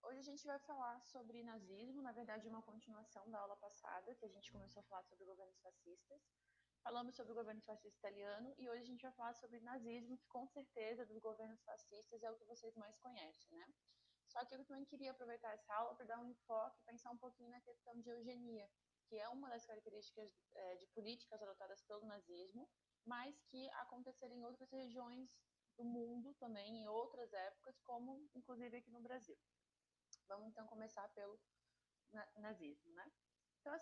Hoje a gente vai falar sobre nazismo, na verdade uma continuação da aula passada, que a gente começou a falar sobre governos fascistas. Falamos sobre o governo fascista italiano e hoje a gente vai falar sobre nazismo, que com certeza dos governos fascistas é o que vocês mais conhecem, né? Só que eu também queria aproveitar essa aula para dar um enfoque e pensar um pouquinho na questão de eugenia, que é uma das características de políticas adotadas pelo nazismo, mas que aconteceram em outras regiões do mundo também, em outras épocas, como inclusive aqui no Brasil. Vamos então começar pelo nazismo, né? Então,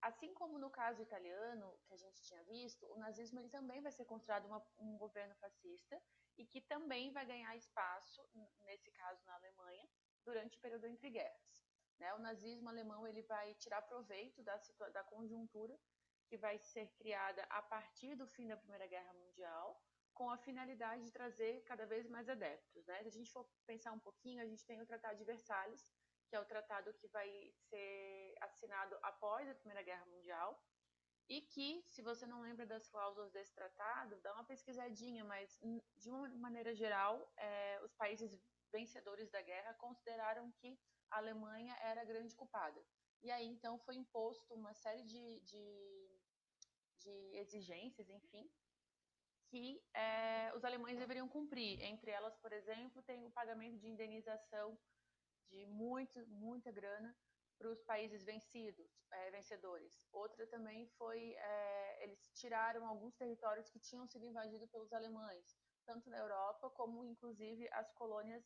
assim como no caso italiano, que a gente tinha visto, o nazismo ele também vai ser considerado um governo fascista e que também vai ganhar espaço, nesse caso na Alemanha, durante o período entre guerras. Né? O nazismo alemão ele vai tirar proveito da conjuntura que vai ser criada a partir do fim da Primeira Guerra Mundial, com a finalidade de trazer cada vez mais adeptos. Né? Se a gente for pensar um pouquinho, a gente tem o Tratado de Versalhes, que é o tratado que vai ser assinado após a Primeira Guerra Mundial, e que, se você não lembra das cláusulas desse tratado, dá uma pesquisadinha, mas, de uma maneira geral, os países vencedores da guerra consideraram que a Alemanha era a grande culpada. E aí, então, foi imposto uma série de exigências, enfim, que os alemães deveriam cumprir. Entre elas, por exemplo, tem o pagamento de indenização de muita grana para os países vencedores. Outra também foi, eles tiraram alguns territórios que tinham sido invadidos pelos alemães, tanto na Europa como, inclusive, as colônias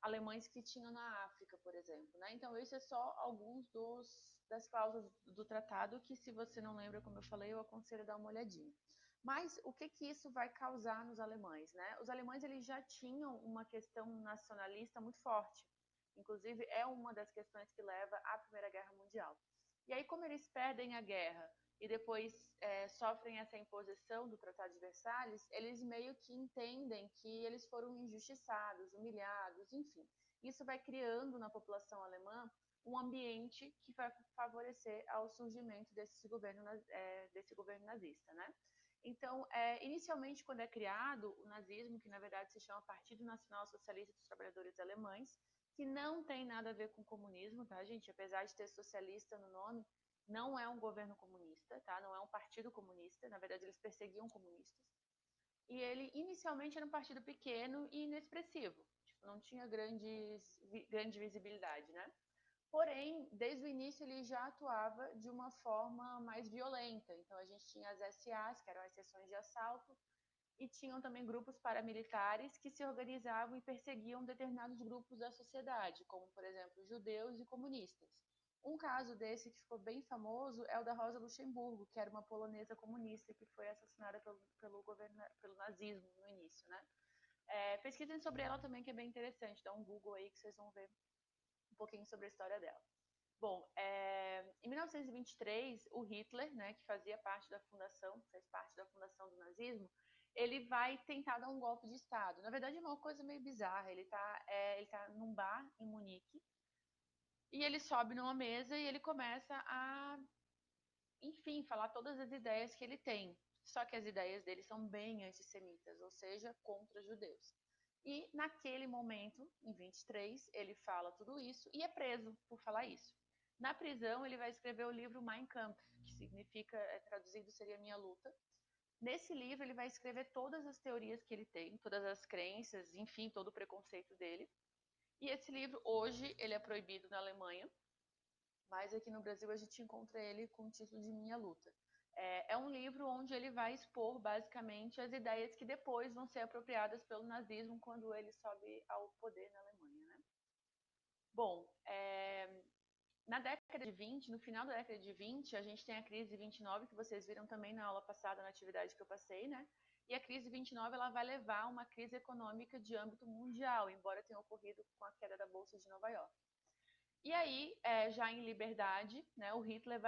alemães que tinham na África, por exemplo. Né? Então, esse é só alguns das cláusulas do tratado que, se você não lembra, como eu falei, eu aconselho a dar uma olhadinha. Mas o que isso vai causar nos alemães? Né? Os alemães eles já tinham uma questão nacionalista muito forte. Inclusive, é uma das questões que leva à Primeira Guerra Mundial. E aí, como eles perdem a guerra e depois sofrem essa imposição do Tratado de Versalhes, eles meio que entendem que eles foram injustiçados, humilhados, enfim. Isso vai criando na população alemã um ambiente que vai favorecer ao surgimento desse governo nazista, né? Então, inicialmente, quando é criado o nazismo, que na verdade se chama Partido Nacional Socialista dos Trabalhadores Alemães, que não tem nada a ver com comunismo, tá, gente? Apesar de ter socialista no nome, não é um governo comunista, tá? Não é um partido comunista, na verdade eles perseguiam comunistas. E ele inicialmente era um partido pequeno e inexpressivo, tipo, não tinha grande visibilidade, né? Porém, desde o início ele já atuava de uma forma mais violenta. Então a gente tinha as SAs, que eram as seções de assalto, e tinham também grupos paramilitares que se organizavam e perseguiam determinados grupos da sociedade, como, por exemplo, judeus e comunistas. Um caso desse que ficou bem famoso é o da Rosa Luxemburgo, que era uma polonesa comunista que foi assassinada pelo nazismo no início, né? Pesquisem sobre ela também, que é bem interessante. Dá um Google aí que vocês vão ver um pouquinho sobre a história dela. Bom, em 1923, o Hitler, né, que fazia parte da fundação, fez parte da fundação do nazismo, ele vai tentar dar um golpe de Estado. Na verdade, é uma coisa meio bizarra. Ele tá num bar em Munique e ele sobe numa mesa e ele começa a, enfim, falar todas as ideias que ele tem. Só que as ideias dele são bem antissemitas, ou seja, contra judeus. E naquele momento, em 23, ele fala tudo isso e é preso por falar isso. Na prisão, ele vai escrever o livro Mein Kampf, que significa, traduzido seria Minha Luta. Nesse livro, ele vai escrever todas as teorias que ele tem, todas as crenças, enfim, todo o preconceito dele. E esse livro, hoje, ele é proibido na Alemanha, mas aqui no Brasil a gente encontra ele com o título de Minha Luta. É um livro onde ele vai expor, basicamente, as ideias que depois vão ser apropriadas pelo nazismo quando ele sobe ao poder na Alemanha, né? Bom, na década de 20, no final da década de 20, a gente tem a crise de 29, que vocês viram também na aula passada, na atividade que eu passei, né? E a crise de 29, ela vai levar a uma crise econômica de âmbito mundial, embora tenha ocorrido com a queda da Bolsa de Nova York. E aí, já em liberdade, né, o Hitler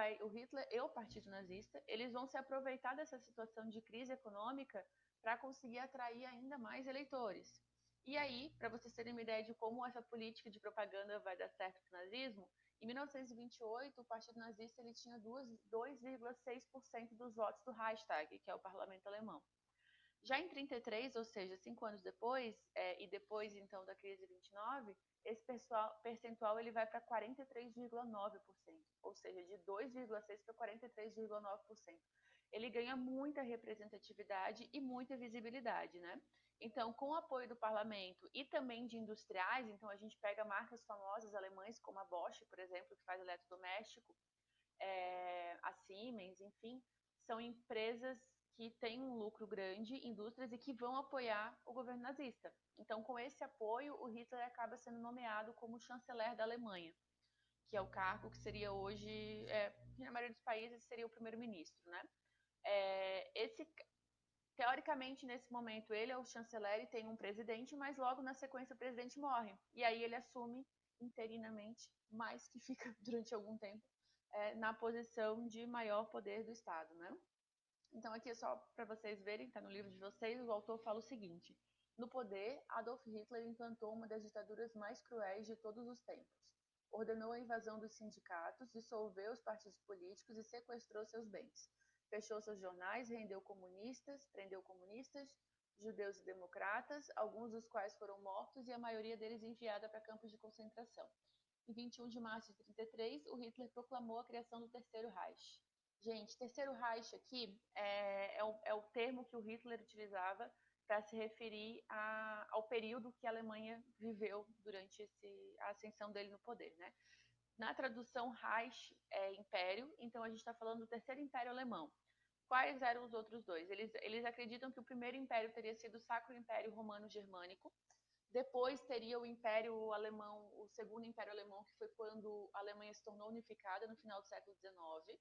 e o Partido Nazista, eles vão se aproveitar dessa situação de crise econômica para conseguir atrair ainda mais eleitores. E aí, para vocês terem uma ideia de como essa política de propaganda vai dar certo para o nazismo, em 1928, o Partido Nazista ele tinha 2,6% dos votos do Reichstag, que é o parlamento alemão. Já em 33, ou seja, 5 anos depois, e depois então da crise de 29, esse percentual ele vai para 43,9%, ou seja, de 2,6% para 43,9%. Ele ganha muita representatividade e muita visibilidade, né? Então, com o apoio do parlamento e também de industriais, então a gente pega marcas famosas alemães como a Bosch, por exemplo, que faz eletrodoméstico, a Siemens, enfim, são empresas que têm um lucro grande, indústrias, e que vão apoiar o governo nazista. Então, com esse apoio, o Hitler acaba sendo nomeado como chanceler da Alemanha, que é o cargo que seria hoje, na maioria dos países, seria o primeiro-ministro, né? Teoricamente, nesse momento, ele é o chanceler e tem um presidente, mas logo na sequência o presidente morre. E aí ele assume interinamente, mas que fica durante algum tempo, na posição de maior poder do Estado, né? Então aqui é só para vocês verem, está no livro de vocês, o autor fala o seguinte: no poder, Adolf Hitler implantou uma das ditaduras mais cruéis de todos os tempos. Ordenou a invasão dos sindicatos, dissolveu os partidos políticos e sequestrou seus bens. Fechou seus jornais, prendeu comunistas, judeus e democratas, alguns dos quais foram mortos e a maioria deles enviada para campos de concentração. Em 21 de março de 1933, o Hitler proclamou a criação do Terceiro Reich. Gente, Terceiro Reich aqui é o termo que o Hitler utilizava para se referir ao período que a Alemanha viveu durante a ascensão dele no poder, né? Na tradução, Reich é império, então a gente está falando do Terceiro Império Alemão. Quais eram os outros dois? Eles acreditam que o primeiro império teria sido o Sacro Império Romano-Germânico. Depois teria o Império Alemão, o Segundo Império Alemão, que foi quando a Alemanha se tornou unificada no final do século XIX.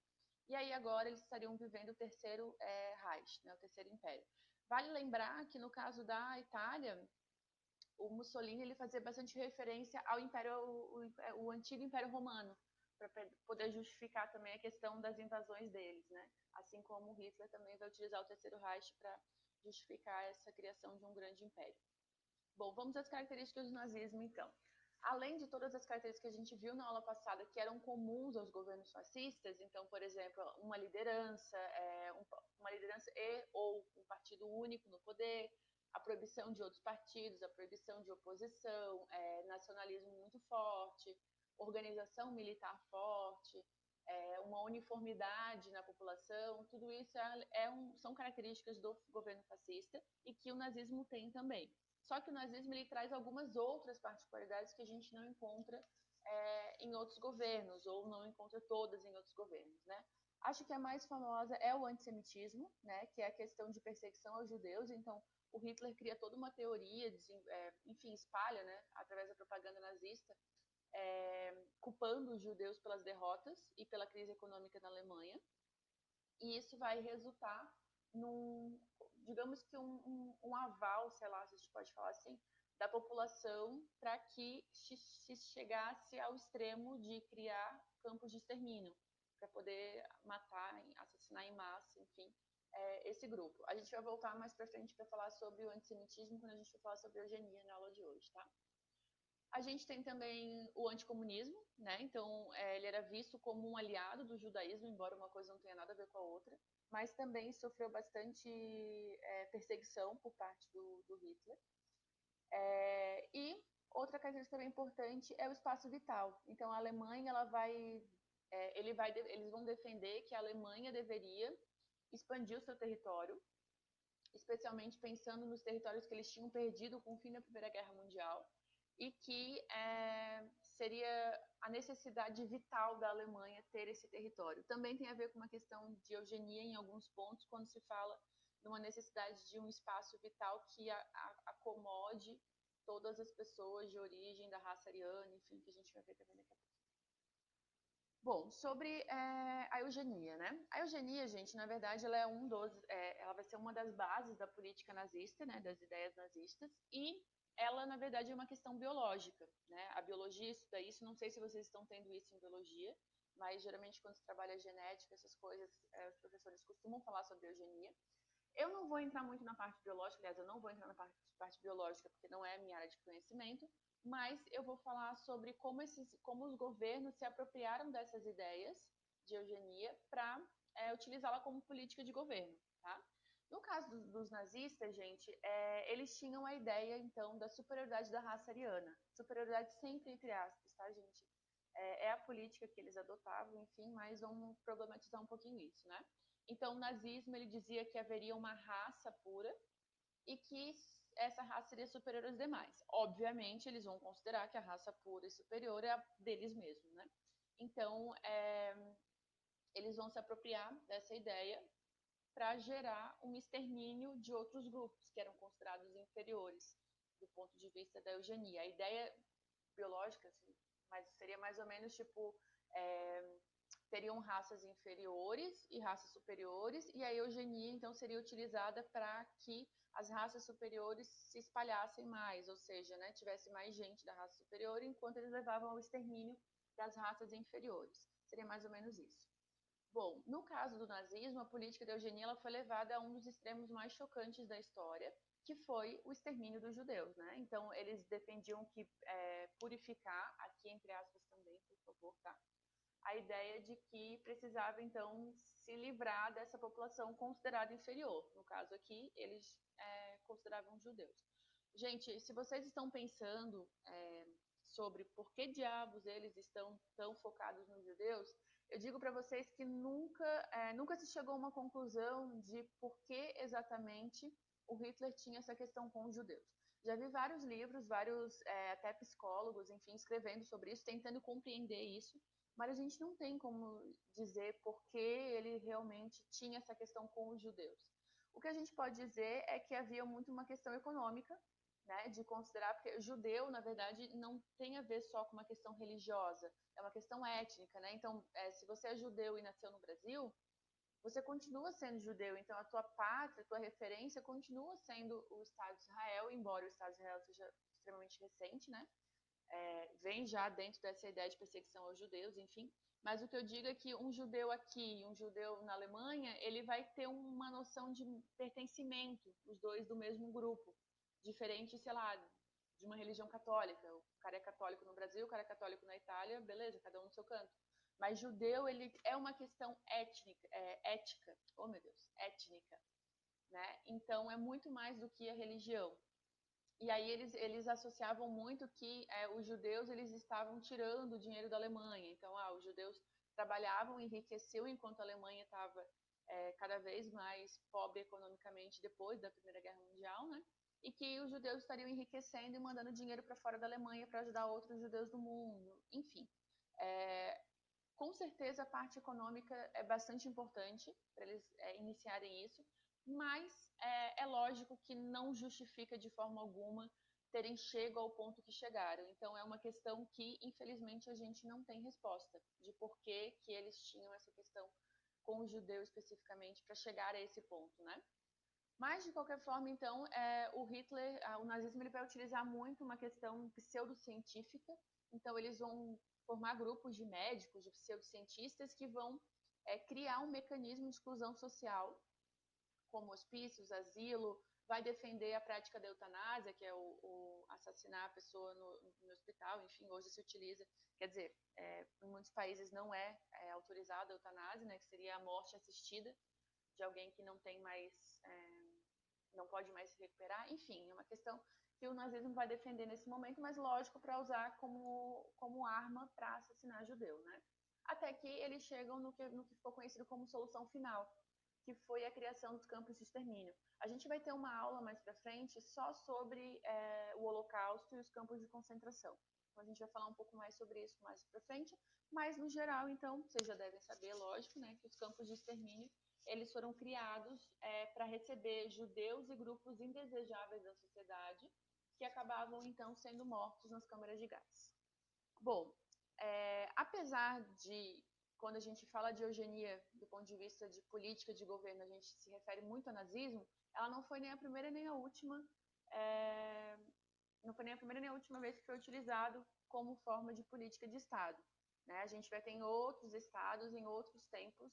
E aí agora eles estariam vivendo o Terceiro Reich, né, o Terceiro Império. Vale lembrar que no caso da Itália, o Mussolini ele fazia bastante referência ao o antigo Império Romano, para poder justificar também a questão das invasões deles, né? Assim como Hitler também vai utilizar o Terceiro Reich para justificar essa criação de um grande império. Bom, vamos às características do nazismo, então. Além de todas as características que a gente viu na aula passada, que eram comuns aos governos fascistas, então, por exemplo, uma liderança ou um partido único no poder, a proibição de outros partidos, a proibição de oposição, nacionalismo muito forte, organização militar forte, uma uniformidade na população, tudo isso são características do governo fascista e que o nazismo tem também. Só que o nazismo ele traz algumas outras particularidades que a gente não encontra em outros governos, ou não encontra todas em outros governos, né? Acho que a mais famosa é o antissemitismo, né? Que é a questão de perseguição aos judeus. Então, o Hitler cria toda uma teoria, enfim, espalha, né, através da propaganda nazista, culpando os judeus pelas derrotas e pela crise econômica na Alemanha. E isso vai resultar digamos que um aval, sei lá, se a gente pode falar assim, da população para que se chegasse ao extremo de criar campos de extermínio, para poder matar, assassinar em massa, enfim, esse grupo. A gente vai voltar mais para frente para falar sobre o antissemitismo quando a gente for falar sobre eugenia na aula de hoje, tá? A gente tem também o anticomunismo, né? Então, ele era visto como um aliado do judaísmo, embora uma coisa não tenha nada a ver com a outra, mas também sofreu bastante perseguição por parte do Hitler. E outra característica também importante é o espaço vital. Então, a Alemanha, eles vão defender que a Alemanha deveria expandir o seu território, especialmente pensando nos territórios que eles tinham perdido com o fim da Primeira Guerra Mundial, e que seria a necessidade vital da Alemanha ter esse território. Também tem a ver com uma questão de eugenia em alguns pontos, quando se fala numa necessidade de um espaço vital que acomode todas as pessoas de origem da raça ariana, enfim, que a gente vai ver também daqui a pouco. Bom, sobre a eugenia, né? A eugenia, gente, na verdade, ela vai ser uma das bases da política nazista, né, das ideias nazistas, e ela, na verdade, é uma questão biológica, né? A biologia estuda isso, não sei se vocês estão tendo isso em biologia, mas geralmente quando se trabalha genética, essas coisas, os professores costumam falar sobre eugenia. Eu não vou entrar muito na parte biológica, aliás, eu não vou entrar na parte biológica, porque não é a minha área de conhecimento, mas eu vou falar sobre como os governos se apropriaram dessas ideias de eugenia para utilizá-la como política de governo, tá? No caso dos nazistas, gente, eles tinham a ideia, então, da superioridade da raça ariana. Superioridade sempre entre aspas, tá, gente? É a política que eles adotavam, enfim, mas vamos problematizar um pouquinho isso, né? Então, o nazismo, ele dizia que haveria uma raça pura e que essa raça seria superior aos demais. Obviamente, eles vão considerar que a raça pura e superior é a deles mesmos, né? Então, eles vão se apropriar dessa ideia para gerar um extermínio de outros grupos que eram considerados inferiores do ponto de vista da eugenia. A ideia biológica, assim, mas seria mais ou menos tipo teriam raças inferiores e raças superiores, e a eugenia então seria utilizada para que as raças superiores se espalhassem mais, ou seja, né, tivesse mais gente da raça superior, enquanto eles levavam ao extermínio das raças inferiores. Seria mais ou menos isso. Bom, no caso do nazismo, a política da eugenia ela foi levada a um dos extremos mais chocantes da história, que foi o extermínio dos judeus, né? Então, eles defendiam que purificar, aqui entre aspas também, por favor, tá? A ideia de que precisava, então, se livrar dessa população considerada inferior. No caso aqui, eles consideravam judeus. Gente, se vocês estão pensando sobre por que diabos eles estão tão focados nos judeus, eu digo para vocês que nunca se chegou a uma conclusão de por que exatamente o Hitler tinha essa questão com os judeus. Já vi vários livros, vários até psicólogos, enfim, escrevendo sobre isso, tentando compreender isso, mas a gente não tem como dizer por que ele realmente tinha essa questão com os judeus. O que a gente pode dizer é que havia muito uma questão econômica, né, de considerar, porque judeu, na verdade, não tem a ver só com uma questão religiosa, é uma questão étnica, né? Então, se você é judeu e nasceu no Brasil, você continua sendo judeu, então a tua pátria, a tua referência continua sendo o Estado de Israel, embora o Estado de Israel seja extremamente recente, né? Vem já dentro dessa ideia de perseguição aos judeus, enfim. Mas o que eu digo é que um judeu aqui e um judeu na Alemanha, ele vai ter uma noção de pertencimento, os dois do mesmo grupo. Diferente, sei lá, de uma religião católica. O cara é católico no Brasil, o cara é católico na Itália, beleza, cada um no seu canto. Mas judeu, ele é uma questão ética, oh meu Deus, étnica, né? Então é muito mais do que a religião. E aí eles associavam muito que os judeus eles estavam tirando o dinheiro da Alemanha. Então, os judeus trabalhavam, enriqueciam, enquanto a Alemanha estava cada vez mais pobre economicamente depois da Primeira Guerra Mundial, né? E que os judeus estariam enriquecendo e mandando dinheiro para fora da Alemanha para ajudar outros judeus do mundo. Enfim, com certeza a parte econômica é bastante importante para eles iniciarem isso, mas é lógico que não justifica de forma alguma terem chego ao ponto que chegaram. Então é uma questão que, infelizmente, a gente não tem resposta de por que eles tinham essa questão com o judeu especificamente para chegar a esse ponto, né? Mas, de qualquer forma, então, o Hitler, o nazismo, ele vai utilizar muito uma questão pseudocientífica. Então, eles vão formar grupos de médicos, de pseudocientistas, que vão criar um mecanismo de exclusão social, como hospícios, asilo, vai defender a prática da eutanásia, que é o assassinar a pessoa no hospital, enfim, hoje se utiliza, quer dizer, em muitos países não é autorizada a eutanásia, né, que seria a morte assistida de alguém que não tem mais não pode mais se recuperar, enfim, é uma questão que o nazismo vai defender nesse momento, mas lógico para usar como arma para assassinar judeu, né? Até que eles chegam no que ficou conhecido como solução final, que foi a criação dos campos de extermínio. A gente vai ter uma aula mais para frente só sobre o Holocausto e os campos de concentração. Então a gente vai falar um pouco mais sobre isso mais para frente, mas no geral, então, vocês já devem saber, lógico, né, que os campos de extermínio eles foram criados para receber judeus e grupos indesejáveis da sociedade que acabavam então sendo mortos nas câmaras de gás. Bom, apesar de quando a gente fala de eugenia do ponto de vista de política de governo, a gente se refere muito ao nazismo, ela não foi nem a primeira nem a última, não foi nem a primeira nem a última vez que foi utilizado como forma de política de Estado. Né? A gente vai ter em outros estados, em outros tempos,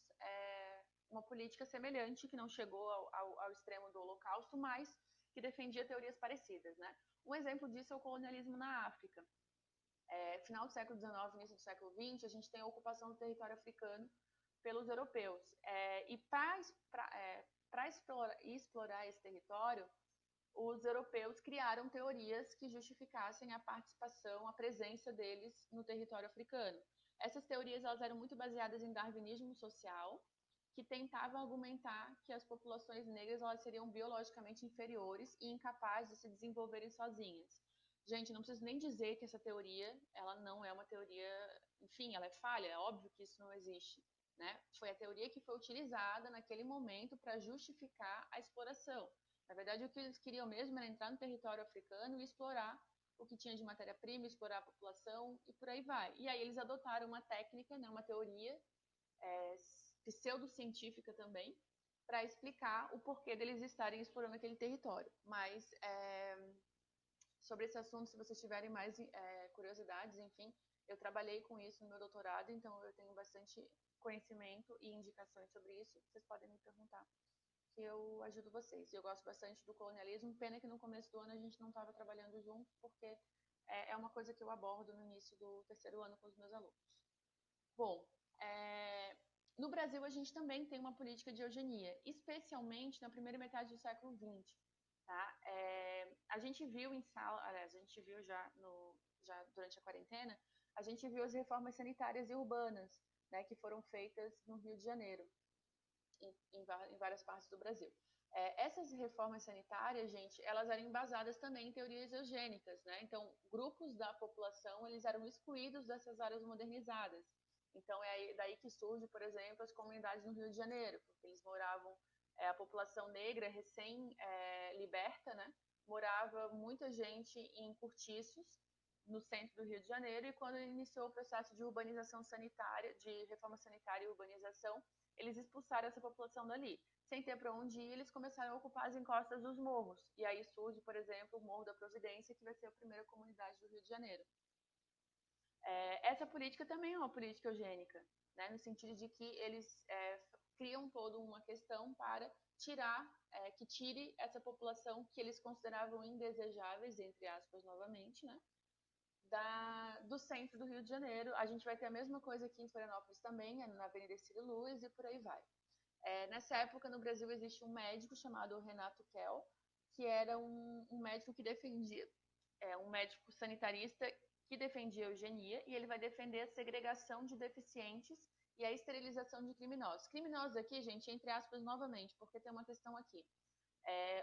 uma política semelhante, que não chegou ao extremo do Holocausto, mas que defendia teorias parecidas. Né? Um exemplo disso é o colonialismo na África. Final do século XIX, início do século XX, a gente tem a ocupação do território africano pelos europeus. E para explorar esse território, os europeus criaram teorias que justificassem a participação, a presença deles no território africano. Essas teorias elas eram muito baseadas em darwinismo social, que tentava argumentar que as populações negras elas seriam biologicamente inferiores e incapazes de se desenvolverem sozinhas. Gente, não preciso nem dizer que essa teoria, ela não é uma teoria, enfim, ela é falha, é óbvio que isso não existe, né? Foi a teoria que foi utilizada naquele momento para justificar a exploração. Na verdade, o que eles queriam mesmo era entrar no território africano e explorar o que tinha de matéria-prima, explorar a população e por aí vai. E aí eles adotaram uma técnica, né, uma teoria pseudocientífica também, para explicar o porquê deles estarem explorando aquele território. Mas sobre esse assunto, se vocês tiverem mais curiosidades, enfim, eu trabalhei com isso no meu doutorado, então eu tenho bastante conhecimento e indicações sobre isso. Vocês podem me perguntar, que eu ajudo vocês. Eu gosto bastante do colonialismo, pena que no começo do ano a gente não estava trabalhando junto, porque é uma coisa que eu abordo no início do terceiro ano com os meus alunos. Bom, no Brasil a gente também tem uma política de eugenia, especialmente na primeira metade do século XX. Tá? A gente viu em sala, aliás, a gente viu já durante a quarentena, a gente viu as reformas sanitárias e urbanas, né, que foram feitas no Rio de Janeiro, em várias partes do Brasil. Essas reformas sanitárias, gente, elas eram embasadas também em teorias eugênicas, né? Então, grupos da população, eles eram excluídos dessas áreas modernizadas. Então, é daí que surge, por exemplo, as comunidades no Rio de Janeiro, porque eles moravam, a população negra recém-liberta, né? Morava muita gente em cortiços no centro do Rio de Janeiro, e quando iniciou o processo de urbanização sanitária, de reforma sanitária e urbanização, eles expulsaram essa população dali. Sem ter para onde ir, eles começaram a ocupar as encostas dos morros. E aí surge, por exemplo, o Morro da Providência, que vai ser a primeira comunidade do Rio de Janeiro. Essa política também é uma política eugênica, né, no sentido de que eles criam toda uma questão para que tire essa população que eles consideravam indesejáveis, entre aspas, novamente, né, do centro do Rio de Janeiro. A gente vai ter a mesma coisa aqui em Florianópolis também, na Avenida Ciro Luz e por aí vai. Nessa época, no Brasil, existe um médico chamado Renato Kell, que era um médico que defendia, um médico sanitarista que defendia a eugenia, e ele vai defender a segregação de deficientes e a esterilização de criminosos. Criminosos aqui, gente, entre aspas, novamente, porque tem uma questão aqui.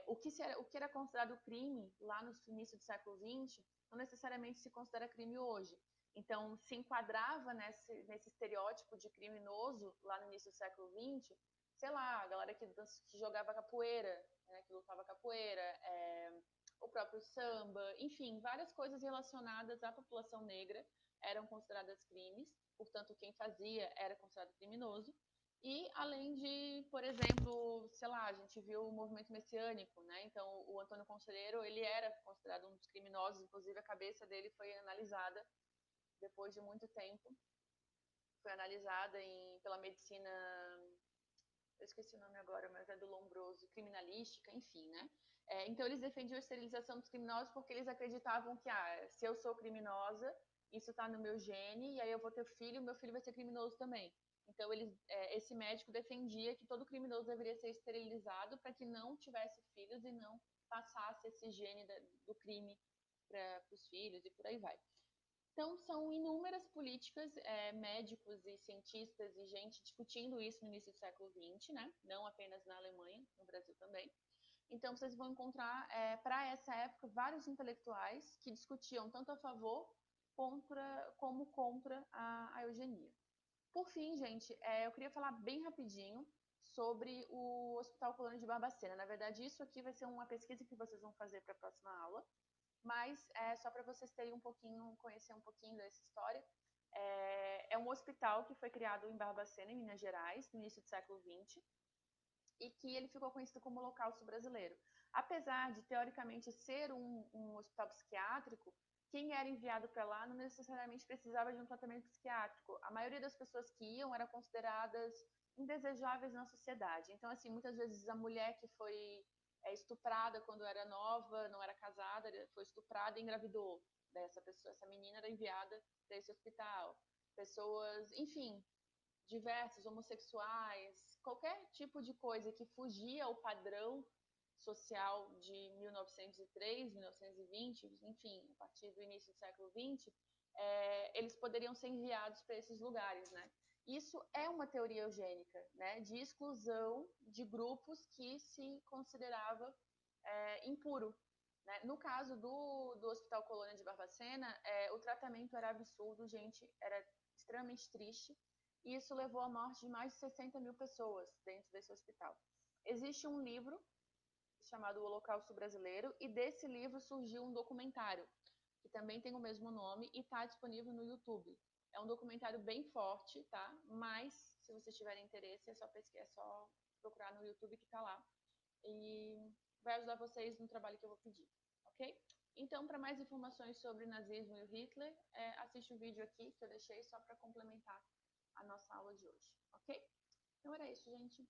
O que era considerado crime lá no início do século XX não necessariamente se considera crime hoje. Então, se enquadrava nesse estereótipo de criminoso lá no início do século XX, sei lá, a galera que jogava capoeira, né, que lutava capoeira, o próprio samba, enfim, várias coisas relacionadas à população negra eram consideradas crimes, portanto, quem fazia era considerado criminoso. E além de, por exemplo, sei lá, a gente viu o movimento messiânico, né? Então, o Antônio Conselheiro, ele era considerado um dos criminosos, inclusive a cabeça dele foi analisada depois de muito tempo. Foi analisada pela medicina, eu esqueci o nome agora, mas é do Lombroso, criminalística, enfim, né? Então, eles defendiam a esterilização dos criminosos porque eles acreditavam que, se eu sou criminosa, isso está no meu gene, e aí eu vou ter filho, meu filho vai ser criminoso também. Então, esse médico defendia que todo criminoso deveria ser esterilizado para que não tivesse filhos e não passasse esse gene do crime para os filhos e por aí vai. Então, são inúmeras políticas, médicos e cientistas e gente discutindo isso no início do século XX, né? Não apenas na Alemanha, no Brasil também. Então, vocês vão encontrar, para essa época, vários intelectuais que discutiam tanto a favor como contra a eugenia. Por fim, gente, eu queria falar bem rapidinho sobre o Hospital Colônia de Barbacena. Na verdade, isso aqui vai ser uma pesquisa que vocês vão fazer para a próxima aula, mas só para vocês terem conhecer um pouquinho dessa história. É um hospital que foi criado em Barbacena, em Minas Gerais, no início do século XX, e que ele ficou conhecido como Holocausto Brasileiro. Apesar de, teoricamente, ser um hospital psiquiátrico, quem era enviado para lá não necessariamente precisava de um tratamento psiquiátrico. A maioria das pessoas que iam eram consideradas indesejáveis na sociedade. Então, assim, muitas vezes a mulher que foi estuprada quando era nova, não era casada, foi estuprada e engravidou dessa pessoa. Essa menina era enviada para esse hospital. Pessoas, enfim, diversos, homossexuais, qualquer tipo de coisa que fugia ao padrão social de 1903, 1920, enfim, a partir do início do século XX, eles poderiam ser enviados para esses lugares, né? Isso é uma teoria eugênica, né? De exclusão de grupos que se considerava impuro. Né? No caso do Hospital Colônia de Barbacena, o tratamento era absurdo, gente, era extremamente triste, e isso levou à morte de mais de 60 mil pessoas dentro desse hospital. Existe um livro chamado O Holocausto Brasileiro, e desse livro surgiu um documentário, que também tem o mesmo nome e está disponível no YouTube. É um documentário bem forte, tá? Mas, se vocês tiverem interesse, é só procurar no YouTube que está lá. E vai ajudar vocês no trabalho que eu vou pedir, ok? Então, para mais informações sobre nazismo e o Hitler, assiste o vídeo aqui que eu deixei só para complementar a nossa aula de hoje, ok? Então era isso, gente.